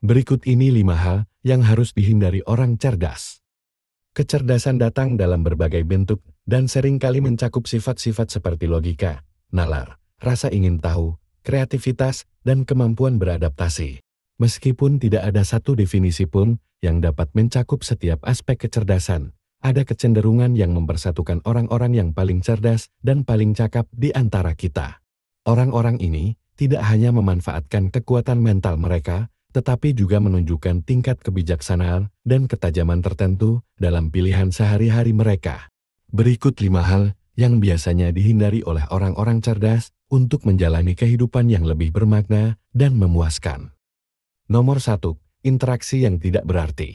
Berikut ini 5 hal yang harus dihindari orang cerdas. Kecerdasan datang dalam berbagai bentuk dan seringkali mencakup sifat-sifat seperti logika, nalar, rasa ingin tahu, kreativitas, dan kemampuan beradaptasi. Meskipun tidak ada satu definisi pun yang dapat mencakup setiap aspek kecerdasan, ada kecenderungan yang mempersatukan orang-orang yang paling cerdas dan paling cakap di antara kita. Orang-orang ini tidak hanya memanfaatkan kekuatan mental mereka, tetapi juga menunjukkan tingkat kebijaksanaan dan ketajaman tertentu dalam pilihan sehari-hari mereka. Berikut 5 hal yang biasanya dihindari oleh orang-orang cerdas untuk menjalani kehidupan yang lebih bermakna dan memuaskan. Nomor 1. Interaksi yang tidak berarti.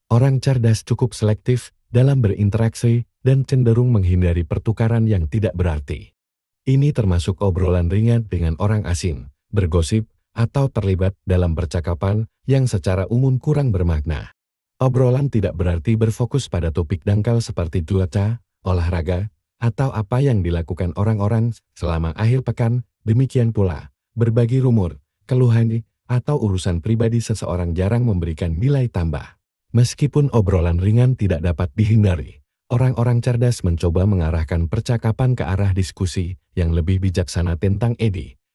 Orang cerdas cukup selektif dalam berinteraksi dan cenderung menghindari pertukaran yang tidak berarti. Ini termasuk obrolan ringan dengan orang asing, bergosip, atau terlibat dalam percakapan yang secara umum kurang bermakna. Obrolan tidak berarti berfokus pada topik dangkal seperti cuaca, olahraga, atau apa yang dilakukan orang-orang selama akhir pekan. Demikian pula, berbagi rumor, keluhan, atau urusan pribadi seseorang jarang memberikan nilai tambah. Meskipun obrolan ringan tidak dapat dihindari, orang-orang cerdas mencoba mengarahkan percakapan ke arah diskusi yang lebih bijaksana tentang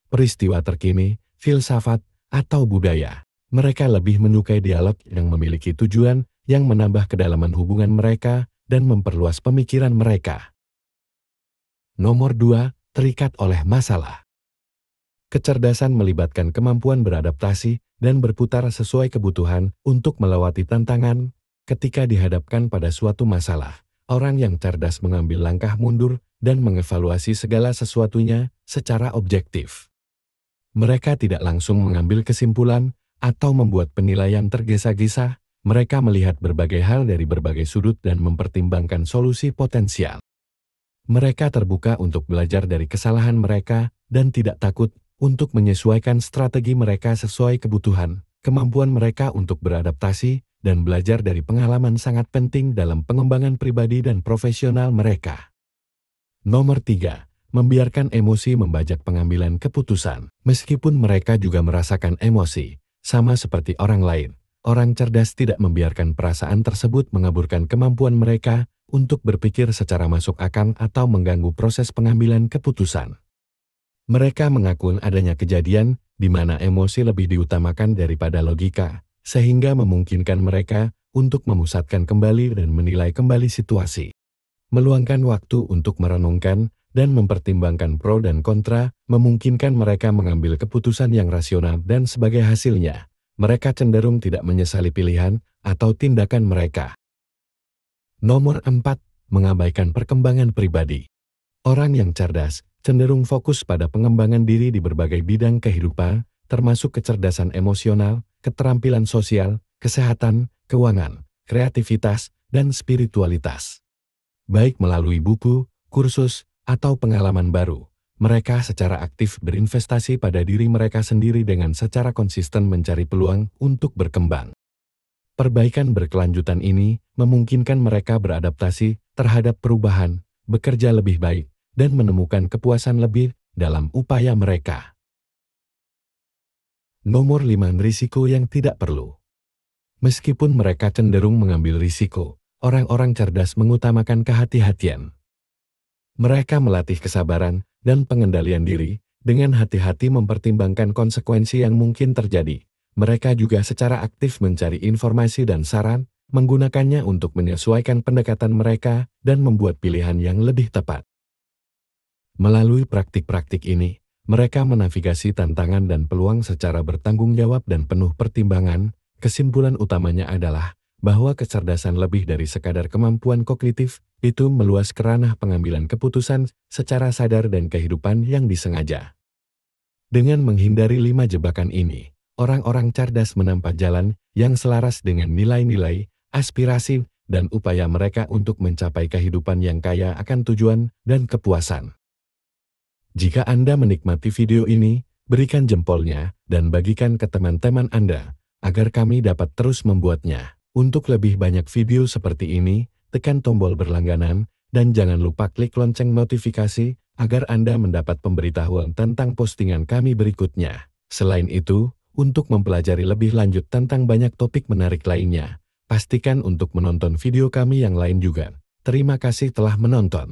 peristiwa terkini, filsafat, atau budaya. Mereka lebih menyukai dialog yang memiliki tujuan yang menambah kedalaman hubungan mereka dan memperluas pemikiran mereka. Nomor 2. Terikat oleh masalah. Kecerdasan melibatkan kemampuan beradaptasi dan berputar sesuai kebutuhan untuk melewati tantangan. Ketika dihadapkan pada suatu masalah, orang yang cerdas mengambil langkah mundur dan mengevaluasi segala sesuatunya secara objektif. Mereka tidak langsung mengambil kesimpulan atau membuat penilaian tergesa-gesa. Mereka melihat berbagai hal dari berbagai sudut dan mempertimbangkan solusi potensial. Mereka terbuka untuk belajar dari kesalahan mereka dan tidak takut untuk menyesuaikan strategi mereka sesuai kebutuhan. Kemampuan mereka untuk beradaptasi dan belajar dari pengalaman sangat penting dalam pengembangan pribadi dan profesional mereka. Nomor 3. Membiarkan emosi membajak pengambilan keputusan. Meskipun mereka juga merasakan emosi, sama seperti orang lain, orang cerdas tidak membiarkan perasaan tersebut mengaburkan kemampuan mereka untuk berpikir secara masuk akal atau mengganggu proses pengambilan keputusan. Mereka mengakui adanya kejadian di mana emosi lebih diutamakan daripada logika, sehingga memungkinkan mereka untuk memusatkan kembali dan menilai kembali situasi. Meluangkan waktu untuk merenungkan dan mempertimbangkan pro dan kontra, memungkinkan mereka mengambil keputusan yang rasional dan sebagai hasilnya, mereka cenderung tidak menyesali pilihan atau tindakan mereka. Nomor 4. Mengabaikan perkembangan pribadi. Orang yang cerdas cenderung fokus pada pengembangan diri di berbagai bidang kehidupan, termasuk kecerdasan emosional, keterampilan sosial, kesehatan, keuangan, kreativitas, dan spiritualitas. Baik melalui buku, kursus, atau pengalaman baru, mereka secara aktif berinvestasi pada diri mereka sendiri dengan secara konsisten mencari peluang untuk berkembang. Perbaikan berkelanjutan ini memungkinkan mereka beradaptasi terhadap perubahan, bekerja lebih baik, dan menemukan kepuasan lebih dalam upaya mereka. Nomor 5. Risiko yang tidak perlu. Meskipun mereka cenderung mengambil risiko, orang-orang cerdas mengutamakan kehati-hatian. Mereka melatih kesabaran dan pengendalian diri, dengan hati-hati mempertimbangkan konsekuensi yang mungkin terjadi. Mereka juga secara aktif mencari informasi dan saran, menggunakannya untuk menyesuaikan pendekatan mereka dan membuat pilihan yang lebih tepat. Melalui praktik-praktik ini, mereka menavigasi tantangan dan peluang secara bertanggung jawab dan penuh pertimbangan. Kesimpulan utamanya adalah bahwa kecerdasan lebih dari sekadar kemampuan kognitif, itu meluas ke ranah pengambilan keputusan secara sadar dan kehidupan yang disengaja. Dengan menghindari 5 jebakan ini, orang-orang cerdas menempuh jalan yang selaras dengan nilai-nilai, aspirasi, dan upaya mereka untuk mencapai kehidupan yang kaya akan tujuan dan kepuasan. Jika Anda menikmati video ini, berikan jempolnya dan bagikan ke teman-teman Anda, agar kami dapat terus membuatnya. Untuk lebih banyak video seperti ini, tekan tombol berlangganan, dan jangan lupa klik lonceng notifikasi, agar Anda mendapat pemberitahuan tentang postingan kami berikutnya. Selain itu, Untuk mempelajari lebih lanjut tentang banyak topik menarik lainnya, pastikan untuk menonton video kami yang lain juga. Terima kasih telah menonton.